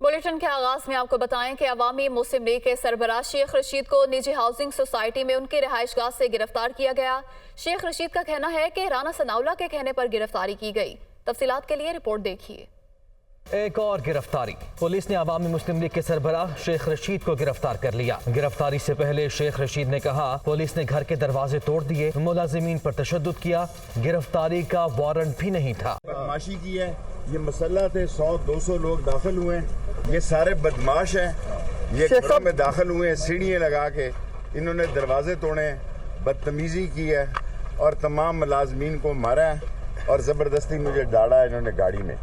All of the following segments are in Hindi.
बुलेटिन के आगाज में आपको बताएं कि अवामी मुस्लिम लीग के सरबराह शेख रशीद को निजी हाउसिंग सोसाइटी में उनकी रिहाइशगाह से गिरफ्तार किया गया। शेख रशीद का कहना है कि राना सनाउल्लाह के कहने पर गिरफ्तारी की गई। तफसीलात के लिए रिपोर्ट देखिए। एक और गिरफ्तारी। पुलिस ने अवामी मुस्लिम लीग के सरबराह शेख रशीद को गिरफ्तार कर लिया। गिरफ्तारी से पहले शेख रशीद ने कहा पुलिस ने घर के दरवाजे तोड़ दिए, मुलाजिमीन पर तशद्दुद किया, गिरफ्तारी का वारंट भी नहीं था। बदमाशी की है, ये मसला थे, 100-200 लोग दाखिल हुए हैं, ये सारे बदमाश हैं, ये घरों में दाखिल हुए हैं, सीढ़ियाँ लगा के इन्होंने दरवाजे तोड़े, बदतमीजी की है और तमाम मुलाजमीन को मारा है और ज़बरदस्ती मुझे डाला है इन्होंने गाड़ी में।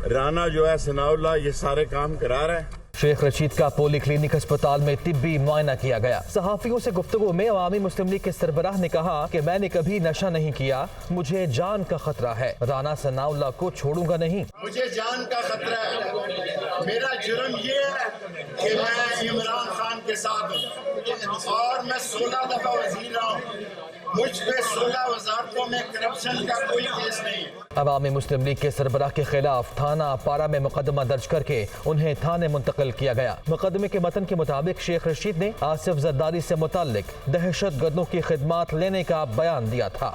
राना जो है सनाउल्लाह ये सारे काम करा रहा है। शेख रशीद का पोली क्लिनिक अस्पताल में तिब्बी मुआयना किया गया। सहाफियों से गुफ्तगू में अवामी मुस्लिम लीग के सरबराह ने कहा कि मैंने कभी नशा नहीं किया, मुझे जान का खतरा है, राना सनाउल्लाह को छोड़ूंगा नहीं। मुझे जान का खतरा है, मेरा जुर्म ये है कि मैं इमरान खान के साथ हूँ और मैं 16 दफा वजीर रहा हूँ, मुझ पे 16 वजारतों में करप्शन का कोई केस नहीं है। अवामी मुस्लिम लीग के सरबराह के खिलाफ थाना पारा में मुकदमा दर्ज करके उन्हें थाने मुंतकिल किया गया। मुकदमे के मतन के मुताबिक शेख रशीद ने आसिफ जरदारी से मुताल्लिक दहशत गर्दों की खिदमात लेने का बयान दिया था।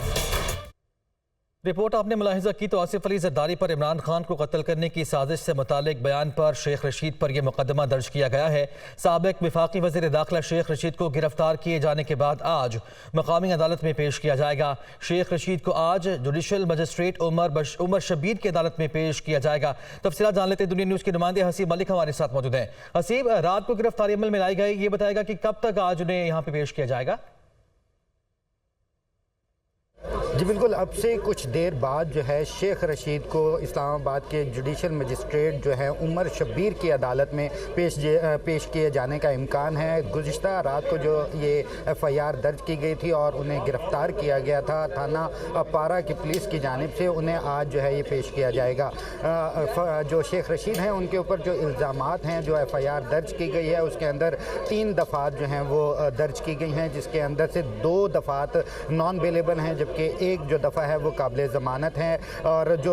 रिपोर्ट आपने मुलाहिजा की तो आसिफ अली जरदारी पर इमरान खान को कत्ल करने की साजिश से मुतालिक बयान पर शेख रशीद पर यह मुकदमा दर्ज किया गया है। साबिक वफाकी वज़ीर दाखिला शेख रशीद को गिरफ्तार किए जाने के बाद आज मकामी अदालत में पेश किया जाएगा। शेख रशीद को आज जुडिशल मजिस्ट्रेट उमर शबीर की अदालत में पेश किया जाएगा। तफसीलात जान लेते दुनिया न्यूज़ के नुमाइंदे हसीब मलिक हमारे साथ मौजूद हैं। हसीब, रात को गिरफ्तारी अमल में लाई गई, ये बताएगा कि कब तक आज उन्हें यहाँ पे पेश किया जाएगा? जी बिल्कुल, अब से कुछ देर बाद जो है शेख रशीद को इस्लामाबाद के जुडिशल मजिस्ट्रेट जो है उमर शबीर की अदालत में पेश किए जाने का इम्कान है। गुज़िश्ता रात को जो ये FIR दर्ज की गई थी और उन्हें गिरफ़्तार किया गया था थाना पारा की पुलिस की जानिब से, उन्हें आज जो है ये पेश किया जाएगा। जो शेख रशीद हैं उनके ऊपर जो इल्ज़ामात हैं, जो FIR दर्ज की गई है उसके अंदर 3 दफ़ात जो हैं वो दर्ज की गई हैं, जिसके अंदर से 2 दफ़ात नॉन अवेलेबल हैं जबकि एक जो दफ़ा है वो काबिल ज़मानत है। और जो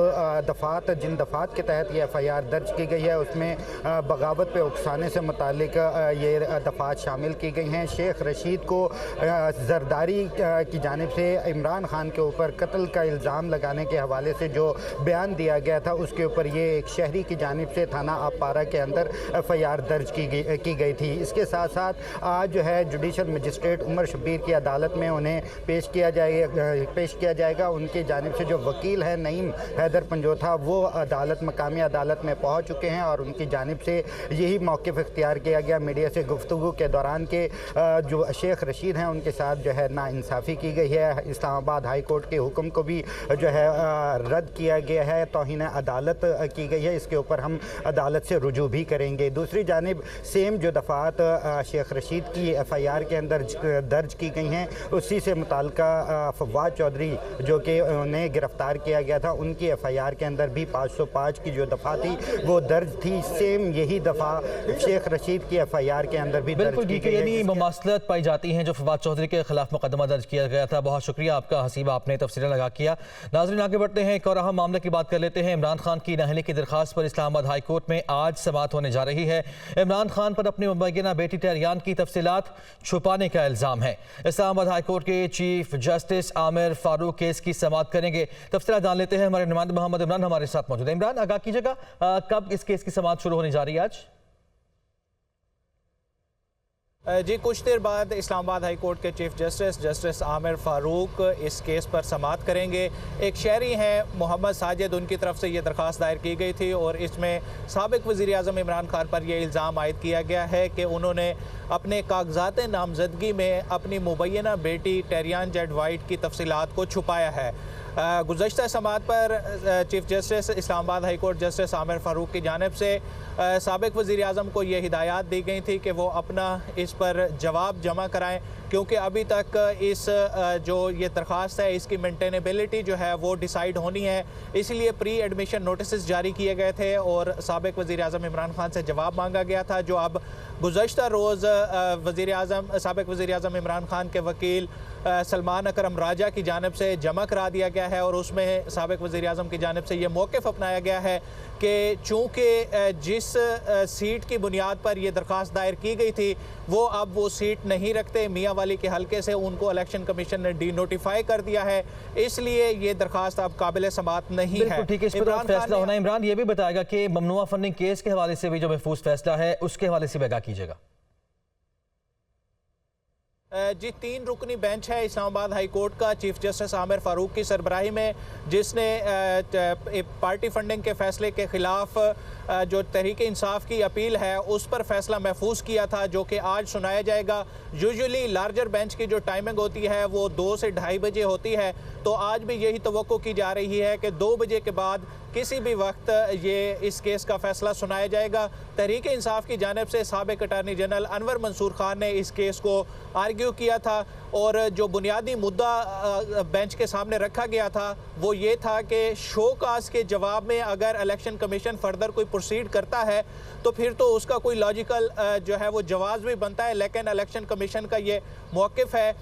जिन दफ़ात के तहत ये FIR दर्ज की गई है उसमें बगावत पे उकसाने से मुतालिक ये दफ़ात शामिल की गई हैं। शेख रशीद को जरदारी की जानिब से इमरान खान के ऊपर कत्ल का इल्ज़ाम लगाने के हवाले से जो बयान दिया गया था उसके ऊपर ये एक शहरी की जानिब से थाना पारा के अंदर FIR दर्ज की गई थी। इसके साथ साथ आज जो है जुडिशल मजिस्ट्रेट उमर शबीर की अदालत में उन्हें पेश किया जाएगा। उनकी जानिब से जो वकील है नईम हैदर पंजोथा वो मकामी अदालत में पहुंच चुके हैं और उनकी जानिब से यही मौक़िफ़ इख्तियार किया गया मीडिया से गुफ्तगू के दौरान के जो शेख रशीद हैं उनके साथ जो है नाइंसाफ़ी की गई है। इस्लामाबाद हाई कोर्ट के हुक्म को भी जो है रद्द किया गया है, तौहीन अदालत की गई है, इसके ऊपर हम अदालत से रुजू भी करेंगे। दूसरी जानिब सेम जो दफ़ात शेख रशीद की FIR के अंदर दर्ज की गई हैं उसी से मुताल्लिका फवाद चौधरी जो कि उन्हें गिरफ़्तार किया गया था उनकी FIR के अंदर भी 505 की जो दफ़ा थी वो दर्ज थी। सेम यही दफ़ा शेख रशीद की FIR के अंदर भी दर्ज की गई है। यानी मुमासलत पाई जाती हैं जो फवाद चौधरी के खिलाफ मुकदमा दर्ज किया गया था। बहुत शुक्रिया आपका हसीब, आपने तफसीरें लगा किया। नाज़रीन आगे बढ़ते हैं, एक और अहम मामले की बात कर लेते हैं। इमरान खान की नाअहली की दरख्वास्त पर इस्लामाबाद हाई कोर्ट में आज समाअत होने जा रही है। इमरान खान पर अपनी मुबैना बेटी टेरियान की तफसीलात छुपाने का इल्ज़ाम है। इस्लामाबाद हाई कोर्ट के chief justice Aamir Farooq case की समाअत करेंगे। तफसीलात जान लेते हैं, हमारे नुमाइंदे मोहम्मद इमरान हमारे साथ मौजूद है। इमरान, आगाह कीजिएगा कब इस केस की समाअत शुरू होने जा रही है आज? जी, कुछ देर बाद इस्लामाबाद हाई कोर्ट के चीफ जस्टिस आमिर फारूक इस केस पर समाअत करेंगे। एक शहरी हैं मोहम्मद साजिद, उनकी तरफ से ये दरख्वास्त दायर की गई थी और इसमें साबिक वज़ीर आज़म इमरान खान पर यह इल्ज़ाम आयद किया गया है कि उन्होंने अपने कागजात नामजदगी में अपनी मुबैना बेटी टेरियान जेड वाइट की तफसीलात को छुपाया है। गुज़श्ता समाअत पर chief justice Islamabad high court justice Aamir Farooq की जानिब से साबिक वज़ीर आज़म को ये हिदायत दी गई थी कि वो अपना इस पर जवाब जमा कराएं। क्योंकि अभी तक इस जो ये दरख्वास्त है इसकी मेंटेनेबिलिटी जो है वो डिसाइड होनी है। इसलिए प्री एडमिशन नोटिस जारी किए गए थे और साबिक वज़ीर आज़म इमरान खान से जवाब मांगा गया था, जो अब गुज़श्ता रोज़ साबिक वज़ीर आज़म इमरान खान के वकील सलमान अकरम राजा की जानिब से जमा करा दिया गया है। और उसमें साबिक वज़ीर आज़म की जानिब से ये मौक़िफ़ अपनाया गया है कि चूँकि जिस सीट की बुनियाद पर यह दरख्वास्त दायर की गई थी वो अब वो सीट नहीं रखते, मियाँ वाली के हल्के से उनको इलेक्शन कमीशन ने डी नोटिफाई कर दिया है, इसलिए ये दरख्वास्त अब काबिल समात नहीं है। ठीक है, इस पर फैसला होना। इमरान ये भी बताएगा कि ममनुआ फंडिंग केस के हवाले से भी जो महफूज फैसला है उसके हवाले से भी आगाह कीजिएगा। जी, 3 रुकनी बेंच है इस्लामाबाद हाई कोर्ट का चीफ जस्टिस आमिर फारूक की सरबराही में, जिसने पार्टी फंडिंग के फैसले के खिलाफ जो तहरीक इंसाफ की अपील है उस पर फैसला महफूज किया था, जो कि आज सुनाया जाएगा। यूजुअली लार्जर बेंच की जो टाइमिंग होती है वो 2 से 2:30 बजे होती है, तो आज भी यही तवक्को की जा रही है कि 2 बजे के बाद किसी भी वक्त ये इस केस का फैसला सुनाया जाएगा। तहरीक इंसाफ की जानिब से साबिक अटार्नी जनरल अनवर मंसूर खान ने इस केस को आर्ग्यू किया था और जो बुनियादी मुद्दा बेंच के सामने रखा गया था वो ये था कि शो काज के जवाब में अगर इलेक्शन कमीशन फर्दर कोई प्रोसीड करता है तो फिर तो उसका कोई लॉजिकल जो है वो जवाब भी बनता है, लेकिन इलेक्शन कमीशन का ये मौक़िफ़ है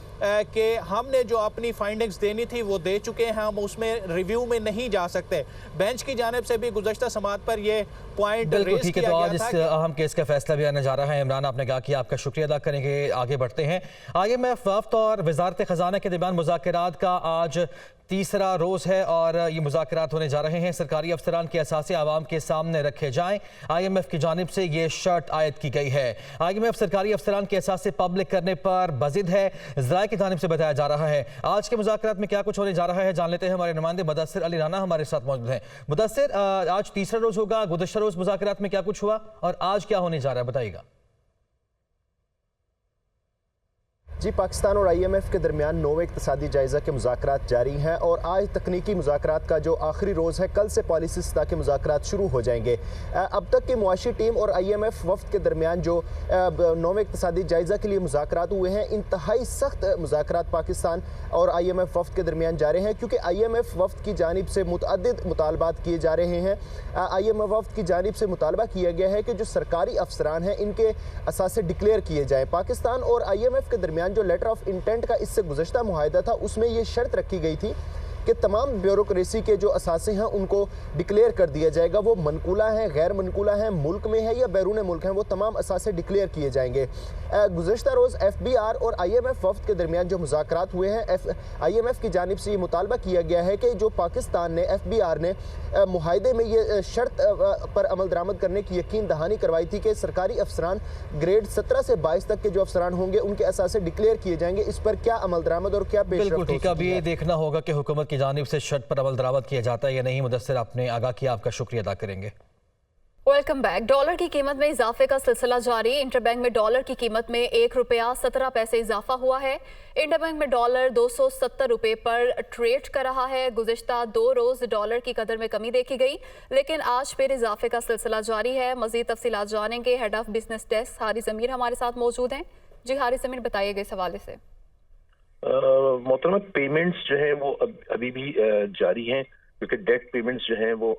कि हमने जो अपनी फाइंडिंग्स देनी थी वो दे चुके हैं, हम उसमें रिव्यू में नहीं जा सकते। बेंच की जानिब से भी गुज़श्ता समात पर ये पॉइंट रेज़ किया गया था। आज इस अहम केस का फैसला भी आने जा रहा है। इमरान, आपने कहा कि आपका शुक्रिया अदा करेंगे। आगे बढ़ते हैं। IMF वफ़द और वज़ारत ख़ज़ाना के दरमियान मुज़ाकरात का आज तीसरा रोज़ है और ये मुज़ाकरात होने जा रहे हैं। सरकारी अफसरान के असासे आवाम के सामने रखे जाएँ, IMF की जानिब से ये शर्त आयद की गई है। IMF सरकारी अफसरान के असासे पब्लिक करने पर बज़िद है, ज़राए की जानिब से बताया जा रहा है। आज के मुज़ाकरात में क्या कुछ होने जा रहा है जान लेते हैं। हमारे नुमाइंदे मुदस्सिर अली राना हमारे साथ मौजूद हैं। मुदस्सिर, आज तीसरा रोज़ होगा, गुज़श्ता रोज़ मुज़ाकरात में क्या कुछ हुआ और आज क्या होने जा रहा है, बताइएगा। जी, पाकिस्तान और IMF के दरमियान 9वें इक़्तिसादी जायज़ा के मुज़ाकरात जारी हैं और आज तकनीकी मुज़ाकरात का जो आखिरी रोज़ है, कल से पॉलिसी सतह के मुज़ाकरात शुरू हो जाएंगे। अब तक की मुआशी टीम और IMF वफ़द के दरमियान जो 9वें इक़्तिसादी जायज़ा के लिए मुज़ाकरात हुए हैं, इंतहाई सख्त मुज़ाकरात पाकिस्तान और IMF वफ़द के दरमियान जारी हैं, क्योंकि IMF वफ़द की जानिब से मुतअद्दिद मुतालबात किए जा रहे हैं। IMF वफ़द की जानिब से मुतालबा किया गया है कि जो सरकारी अफसरान हैं इनके असासे डिक्लेयर किए जाएँ। पाकिस्तान और IMF के दरमियान जो लेटर ऑफ इंटेंट का इससे गुज़श्ता मुआहिदा था उसमें यह शर्त रखी गई थी कि तमाम ब्यूरोक्रेसी के जो असासे हैं उनको डिक्लेयर कर दिया जाएगा। वो मनकूला हैं, गैर मनकूला हैं, मुल्क में है या बैरून मुल्क हैं, वो तमाम असासे डिक्लेयर किए जाएंगे। गुज़श्ता रोज़ FBR और IMF वफ़द के दरमियान जो मुज़ाकरात हुए हैं, IMF की जानिब से ये मुतालबा किया गया है कि जो पाकिस्तान ने FBR ने मुआहिदे में ये शर्त पर अमल दरामद करने की यकीन दहानी करवाई थी कि सरकारी अफसरान ग्रेड 17 से 22 तक के जो अफसरान होंगे उनके असासे डिक्लेयर किए जाएंगे। इस पर क्या अमल दरामद और क्या बिल्कुल ठीक है, अभी ये देखना होगा कि हुकूमत की जानिब से शर्त पर अमल दरामद किया जाता है या नहीं। मुदस्सिर, आपने आगाह किया, आपका शुक्रिया अदा करेंगे। Welcome back. डॉलर की कीमत में इजाफे का सिलसिला जारी। इंटरबैंक में डॉलर की कीमत में 1 रुपया 17 पैसे इजाफा हुआ है। इंटरबैंक में डॉलर 270 रुपए पर ट्रेड कर रहा है। गुज़िश्ता 2 रोज डॉलर की कदर में कमी देखी गई, लेकिन आज फिर इजाफे का सिलसिला जारी है। मजीद तफसीलात जानेंगे। Head of business desk Haris Zameer हमारे साथ मौजूद हैं। जी हारिस ज़मीर, बताइएगा इस हवाले से। मोहतरमा, पेमेंट्स जो है वो अभी भी जारी हैं, क्योंकि डेट पेमेंट्स जो हैं वो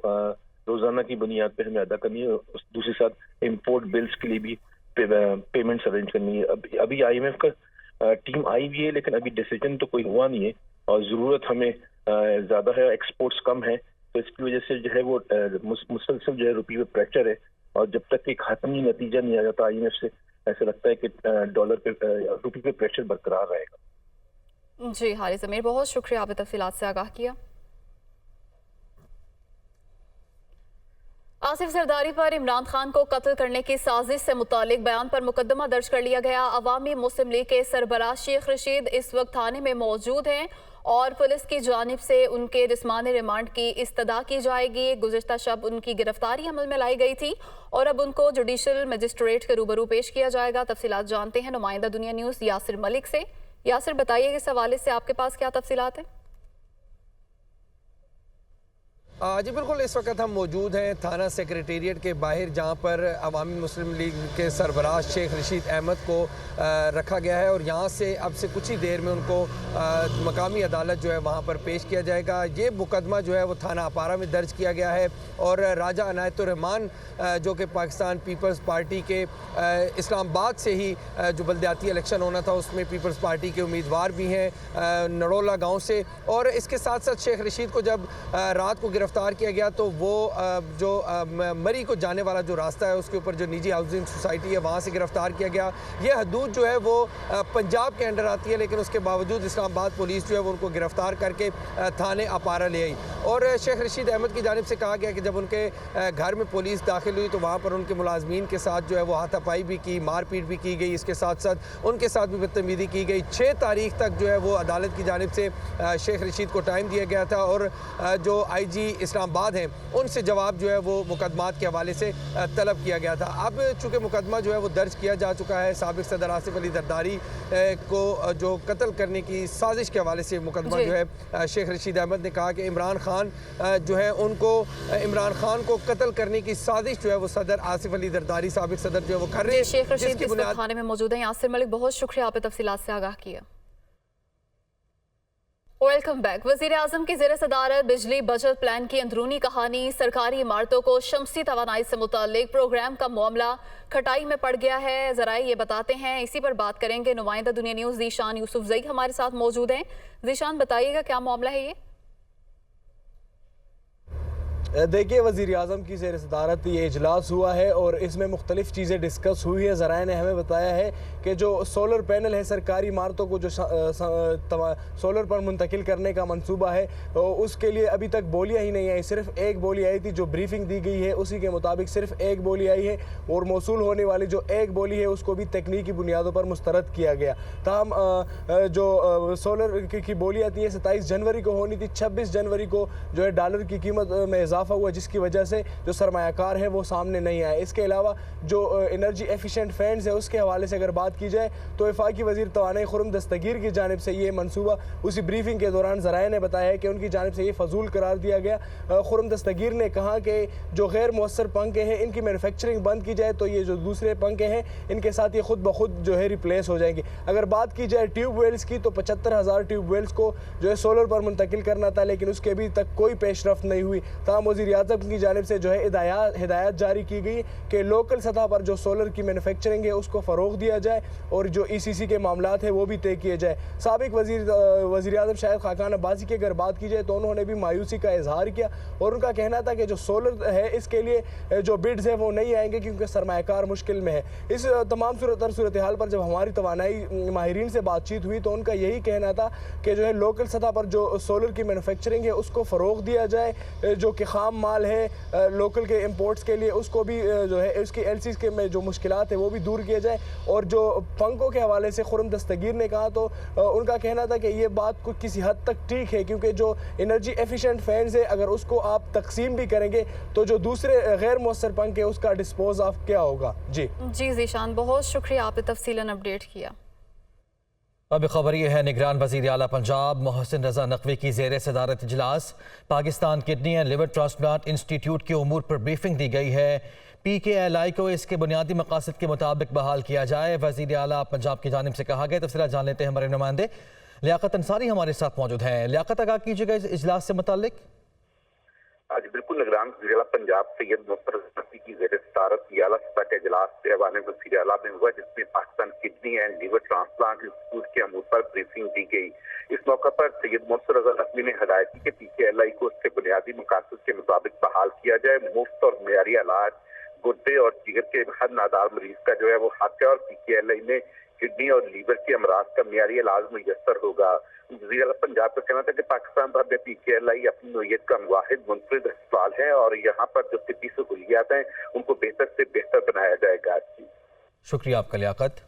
रोजाना की बुनियाद पे हमें अदा करनी है। दूसरी साथ इंपोर्ट बिल्स के लिए भी पेमेंट्स अरेंज करनी है। अभी IMF का टीम आई हुई है, लेकिन अभी डिसीजन तो कोई हुआ नहीं है और ज़रूरत हमें ज़्यादा है, एक्सपोर्ट्स कम है, तो इसकी वजह से जो है वो मुसलसल जो है रुपये पे प्रेशर है और जब तक एक हतमी नतीजा नहीं आ जाता IMF से, ऐसा लगता है कि डॉलर पे रुपये पे प्रेशर बरकरार रहेगा। जी हारिस ज़मीर, बहुत शुक्रिया, आपने तफसीलात से आगाह किया। आसिफ जरदारी पर इमरान खान को कत्ल करने की साजिश से मुतालिक बयान पर मुकदमा दर्ज कर लिया गया। अवामी मुस्लिम लीग के सरबराह शेख रशीद इस वक्त थाने में मौजूद हैं और पुलिस की जानिब से उनके जिस्मानी रिमांड की इस्तदा की जाएगी। गुज़िश्ता शब उनकी गिरफ्तारी अमल में लाई गई थी और अब उनको जुडिशल मजिस्ट्रेट के रूबरू पेश किया जाएगा। तफसीलात जानते हैं नुमाइंदा दुनिया न्यूज़ यासिर मलिक से। यासिर, बताइए इस हवाले से आपके पास क्या तफसीलात हैं? जी बिल्कुल, इस वक्त हम मौजूद हैं थाना सेक्रेटेरिएट के बाहर, जहां पर अवामी मुस्लिम लीग के सरबराह शेख रशीद अहमद को रखा गया है और यहां से अब से कुछ ही देर में उनको मकामी अदालत जो है वहां पर पेश किया जाएगा। ये मुकदमा जो है वो थाना अपारा में दर्ज किया गया है और राजा अनायतुर रहमान जो कि पाकिस्तान पीपल्स पार्टी के इस्लामाबाद से ही जो बल्दियाती इलेक्शन होना था उसमें पीपल्स पार्टी के उम्मीदवार भी हैं नड़ोला गाँव से। और इसके साथ साथ शेख रशीद को जब रात को गिरफ्तार किया गया तो वो जो मरी को जाने वाला जो रास्ता है उसके ऊपर जो निजी हाउसिंग सोसाइटी है वहाँ से गिरफ्तार किया गया। ये हदूद जो है वो पंजाब के अंडर आती है, लेकिन उसके बावजूद इस्लामाबाद पुलिस जो है वो उनको गिरफ्तार करके थाने अपारा ले आई। और शेख रशीद अहमद की जानिब से कहा गया कि जब उनके घर में पुलिस दाखिल हुई तो वहाँ पर उनके मुलाजमीन के साथ जो है वो हाथापाई भी की, मारपीट भी की गई। इसके साथ साथ उनके साथ भी बदतमीजी की गई। 6 तारीख तक जो है वो अदालत की जानिब से शेख रशीद को टाइम दिया गया था और जो IG इस्लामाबाद हैं उनसे जवाब जो है वो मुकदमात के हवाले से तलब किया गया था। अब चूँकि मुकदमा जो है वो दर्ज किया जा चुका है, साबिक सदर आसिफ अली जरदारी को जो कत्ल करने की साजिश के हवाले से मुकदमा जो है शेख रशीद अहमद ने कहा कि इमरान खान जो है उनको इमरान खान को कत्ल करने की साजिश जो है वो सदर आसिफ अली जरदारी साबिक सदर जो है वो कर रहे हैं। शेख रशीद इस वक्त थाने में मौजूद हैं। यासिर मलिक, बहुत शुक्रिया, आपने तफसीलात से आगाह किया। Welcome back. वज़ीर आज़म की ज़ेर सदारत बिजली बचत प्लान की अंदरूनी कहानी, सरकारी इमारतों को शमसी तवानाई से मुताल्लिक प्रोग्राम का मामला खटाई में पड़ गया है। ज़राए ये बताते हैं, इसी पर बात करेंगे। नुमाइंदा दुनिया न्यूज़ ज़ीशान यूसुफजई हमारे साथ मौजूद हैं। ज़ीशान, बताइएगा क्या मामला है ये? देखिए, वज़ीर आज़म की ज़ेर सदारत ये इजलास हुआ है और इसमें मुख्तलिफ़ चीज़ें डिस्कस हुई है। ज़राए ने हमें बताया है कि जो सोलर पैनल है सरकारी इमारतों को जो सोलर पर मुंतकिल करने का मंसूबा है उसके लिए अभी तक बोलियाँ ही नहीं आई। सिर्फ एक बोली आई थी, जो ब्रीफिंग दी गई है उसी के मुताबिक सिर्फ एक बोली आई है और मौसूल होने वाली जो एक बोली है उसको भी तकनीकी बुनियादों पर मुस्तरद किया गया। ताहम जो सोलर की बोली आती है 27 जनवरी को होनी थी, 26 जनवरी को जो है डॉलर की कीमत में इजाफा हुआ, जिसकी वजह से जो सरमायाकार है वो सामने नहीं आए। इसके अलावा जो एनर्जी एफिशिएंट फंड्स है उसके हवाले से अगर बात की जाए तो वफाकी वज़ीर तवानाई खुर्रम दस्तगीर की जानिब से ये मनसूबा उसी ब्रीफिंग के दौरान ज़राए ने बताया है कि उनकी जानिब से ये फजूल करार दिया गया। खुर्रम दस्तगीर ने कहा कि जो गैर मुअस्सर पंखे हैं इनकी मैन्युफैक्चरिंग बंद की जाए तो ये जो दूसरे पंखे हैं इनके साथ ये खुद ब खुद जो है रिप्लेस हो जाएंगे। अगर बात की जाए ट्यूबवेल्स की तो 75,000 ट्यूबवेल्स को जो है सोलर पर मुंतकिल करना था, लेकिन उसके अभी तक कोई पेशरफ नहीं हुई। तमाम वज़ीर आज़म की जानिब से जो है हिदायत जारी की गई कि लोकल सतह पर जो सोलर की मैन्युफैक्चरिंग है उसको फ़रोग़ दिया जाए और जो ECC के मामलात है वो भी तय किए जाए। साबिक वज़ीर आज़म शाहिद खाकान अब्बासी की अगर बात की जाए तो उन्होंने भी मायूसी का इजहार किया और उनका कहना था कि जो सोलर है इसके लिए जो बिड्स है वो नहीं आएंगे क्योंकि सरमायाकार मुश्किल में है। इस तमाम सूरत हाल पर जब हमारी तवानाई माहिरीन से बातचीत हुई तो उनका यही कहना था कि जो है लोकल सतह पर जो सोलर की मैन्युफैक्चरिंग है उसको फ़रोग़ दिया जाए, जो कि ख़ाम माल है लोकल के इंपोर्ट्स के लिए उसको भी जो है उसकी LCs के में जो मुश्किलात है वो भी दूर किया जाए। और जो पंखों के हवाले से खुर्रम दस्तगीर ने कहा तो उनका कहना था कि ये बात को किसी हद तक ठीक है क्योंकि जो एनर्जी एफिशिएंट फैंस है अगर उसको आप तकसीम भी करेंगे तो जो दूसरे गैर मुअस्सर पंखे उसका डिस्पोज ऑफ क्या होगा। जी ज़ीशान, बहुत शुक्रिया, आपने तफसीलन अपडेट किया। अब खबर यह है, निगरान वज़ीर आला पंजाब मोहसिन रज़ा नकवी की ज़ेर सदारत इजलास Pakistan kidney and liver transplant institute के उमूर पर ब्रीफिंग दी गई है। PKLI को इसके बुनियादी मकासद के मुताबिक बहाल किया जाए, वज़ीर आला पंजाब की जानिब से कहा गया। तफसीलात जान लेते हैं, हमारे नुमाइंदे लियाकत अंसारी हमारे साथ मौजूद हैं। लियाकत, आगाह कीजिएगा इस इजलास से मुताल्लिक। आज बिल्कुल निगरान वज़ीर आला पंजाब सैयद मुस्तफ़ा नकवी की ज़ेर सदारत आला सतह के इजलास ऐवान वज़ीर आला में हुआ, जिसमें Pakistan kidney and liver transplant institute के अमूर पर ब्रीफिंग दी गई। इस मौका पर सैयद मुस्तफ़ा रज़ा नकवी ने हिदायत की कि PKLI को उसके बुनियादी मकासद के मुताबिक बहाल किया जाए। मुफ्त और मेयारी इलाज गुर्दे और जिगर के हर नादार मरीज का जो है वो हक है और PKLI में किडनी और लीवर के अमराज का मेयारी इलाज मुयस्सर होगा। वज़ीर आला पंजाब का कहना था कि पाकिस्तान भर में PKLI अपनी नोयत का वाहिद मुनफरिद अस्पताल है और यहाँ पर जो तिब्बी सहूलियात हैं उनको बेहतर से बेहतर बनाया जाएगा। शुक्रिया आपका लियाकत।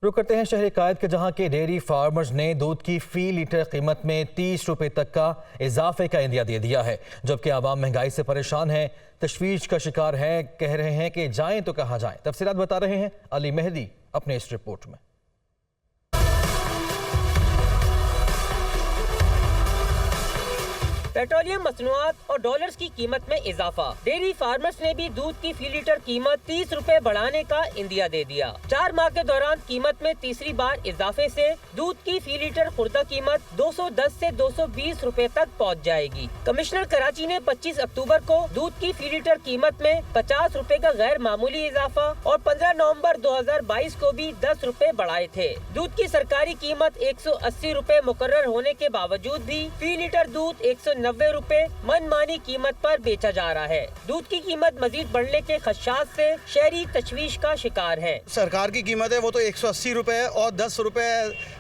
रुक करते हैं शहर कायद के, जहां के डेयरी फार्मर्स ने दूध की फी लीटर कीमत में 30 रुपए तक का इजाफे का इंदिया दे दिया है, जबकि आवाम महंगाई से परेशान है, तशवीश का शिकार है। कह रहे हैं कि जाएं तो कहां जाएं। तफसीलात बता रहे हैं अली मेहदी अपने इस रिपोर्ट में। पेट्रोलियम मसनूआत और डॉलर्स की कीमत में इजाफा। डेयरी फार्मर्स ने भी दूध की फी लीटर कीमत 30 रुपए बढ़ाने का इंदिया दे दिया। 4 माह के दौरान कीमत में तीसरी बार इजाफे से दूध की फी लीटर खुर्दा कीमत 210 से 220 रुपए तक पहुंच जाएगी। कमिश्नर कराची ने 25 अक्टूबर को दूध की फी लीटर कीमत में 50 रुपए का गैर मामूली इजाफा और 15 नवंबर 2022 को भी 10 रुपए बढ़ाए थे। दूध की सरकारी कीमत 180 रुपए मुकर्रर होने के बावजूद भी फी लीटर दूध 190 रुपए मनमानी कीमत पर बेचा जा रहा है। दूध की कीमत मजीद बढ़ने के खदशात से शहरी तशवीश का शिकार है। सरकार की कीमत है वो तो 180 रुपए है और 10 रुपए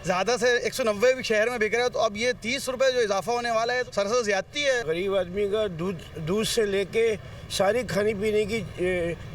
ज्यादा से 190 भी शहर में बिक रहा है, तो अब ये 30 रुपए जो इजाफा होने वाला है सरासर ज्यादती है। गरीब आदमी का दूध से लेके सारी खाने पीने की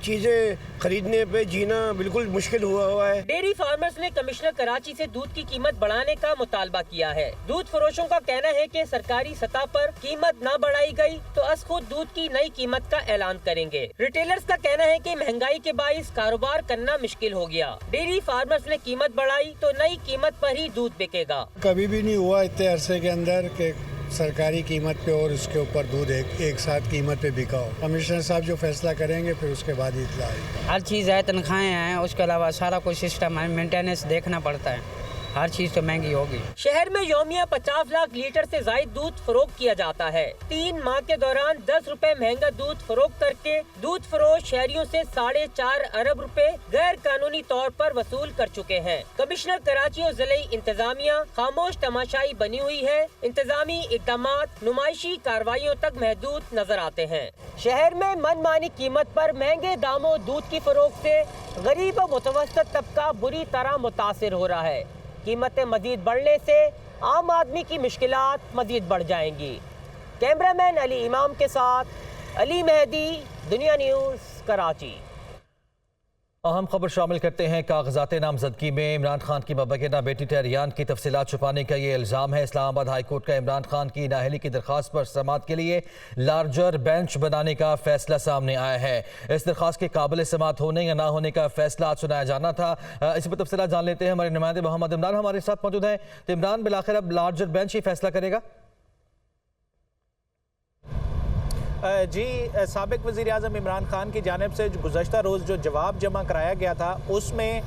चीजें खरीदने पे जीना बिल्कुल मुश्किल हुआ है। डेयरी फार्मर्स ने कमिश्नर कराची से दूध की कीमत बढ़ाने का मुतालबा किया है। दूध फरोशों का कहना है कि सरकारी सतह पर कीमत न बढ़ाई गई तो अस खुद दूध की नई कीमत का ऐलान करेंगे। रिटेलर्स का कहना है कि महंगाई के बाइस कारोबार करना मुश्किल हो गया। डेयरी फार्मर्स ने कीमत बढ़ाई तो नई कीमत पर ही दूध बिकेगा। कभी भी नहीं हुआ इतने अरसे के अंदर के सरकारी कीमत पे और उसके ऊपर दूध एक साथ कीमत पे बिका हो। कमिश्नर साहब जो फैसला करेंगे फिर उसके बाद इतला आएगी। हर चीज़ है, तनख्वाहें हैं, उसके अलावा सारा कुछ सिस्टम है, मेंटेनेंस देखना पड़ता है। हर चीज तो महंगी होगी। शहर में यौमिया 50 लाख लीटर से ज्यादा दूध फरोख्त किया जाता है। 3 माह के दौरान 10 रुपए महंगा दूध फरोख्त करके दूध फरोश शहरियों से 4.5 अरब रुपए गैर कानूनी तौर पर वसूल कर चुके हैं। कमिश्नर कराची और जिले इंतजामिया खामोश तमाशाई बनी हुई है। इंतजामी इक़दामात नुमाइशी कार्रवाइयों तक महदूद नजर आते हैं। शहर में मनमानी कीमत पर महंगे दामों दूध की फरोख्त से गरीब और मुतवस्तित तबका बुरी तरह मुतासिर हो रहा है। कीमतें मजीद बढ़ने से आम आदमी की मुश्किलात मजीद बढ़ जाएंगी। कैमरामैन अली इमाम के साथ अली मेहदी, दुनिया न्यूज़, कराची। अहम खबर शामिल करते हैं। कागजात नामजदगी में इमरान खान की मुबैना बेटी टहरियान की तफसीलात छुपाने का ये इल्ज़ाम है। इस्लामाबाद हाई कोर्ट का इमरान खान की नाअहली की दरख्वास्त पर समाअत के लिए लार्जर बेंच बनाने का फैसला सामने आया है। इस दरख्वास्त के काबिल समाअत होने या ना होने का फैसला आज सुनाया जाना था। इसी पर तफसीलात जान लेते हैं। हमारे नुमाइंदे मोहम्मद इमरान हमारे साथ मौजूद हैं। तो इमरान, बिलाखिर अब लार्जर बेंच ही फैसला करेगा? जी, साबिक वज़ीर आज़म इमरान खान की जानिब से गुज़श्ता रोज़ जो जवाब जमा कराया गया था उसमें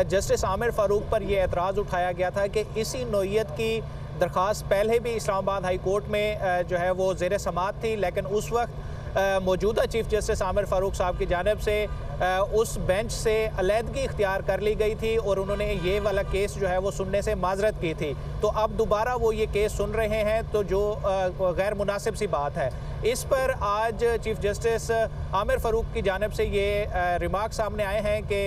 जस्टिस आमिर फ़ारूक पर यह एतराज़ उठाया गया था कि इसी नौइयत की दरख्वास्त पहले भी इस्लामाबाद हाई कोर्ट में जो है वो ज़ेर समाअत थी, लेकिन उस वक्त मौजूदा चीफ जस्टिस आमिर फ़ारूक साहब की जानिब से उस बेंच से अलहदगी इख्तियार कर ली गई थी और उन्होंने ये वाला केस जो है वो सुनने से माजरत की थी। तो अब दोबारा वो ये केस सुन रहे हैं, तो जो गैर मुनासिब सी बात है। इस पर आज चीफ जस्टिस आमिर फ़ारूक की जानिब से ये रिमार्क सामने आए हैं कि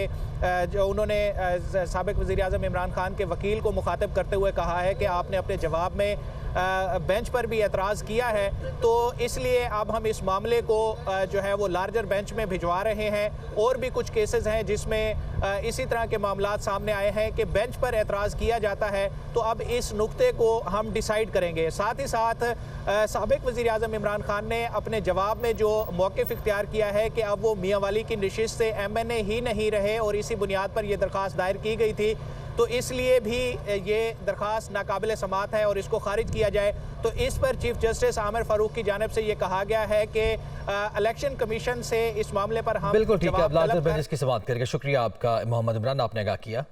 जो उन्होंने साबिक वज़ीर आज़म इमरान खान के वकील को मुखातिब करते हुए कहा है कि आपने अपने जवाब में बेंच पर भी एतराज़ किया है, तो इसलिए अब हम इस मामले को जो है वो लार्जर बेंच में भिजवा रहे हैं। और भी कुछ केसेस हैं जिसमें इसी तरह के मामलात सामने आए हैं कि बेंच पर एतराज़ किया जाता है, तो अब इस नुक्ते को हम डिसाइड करेंगे। साथ ही साथ साबिक वज़ीर आज़म इमरान खान ने अपने जवाब में जो मौक़िफ़ इख्तियार किया है कि अब वो मियाँ वाली की नशिस्त से MNA ही नहीं रहे और इसी बुनियाद पर यह दरख्वास्त दायर की गई थी, तो इसलिए भी ये दरख्वास्त नाकाबिल समाअत है और इसको खारिज किया जाए। तो इस पर चीफ जस्टिस आमिर फ़ारूक की जानिब से ये कहा गया है कि इलेक्शन कमीशन से इस मामले पर हम बिल्कुल ठीक है, अब लार्जर बेंच की समाअत करेंगे। शुक्रिया आपका मोहम्मद इमरान, आपने आगाह किया।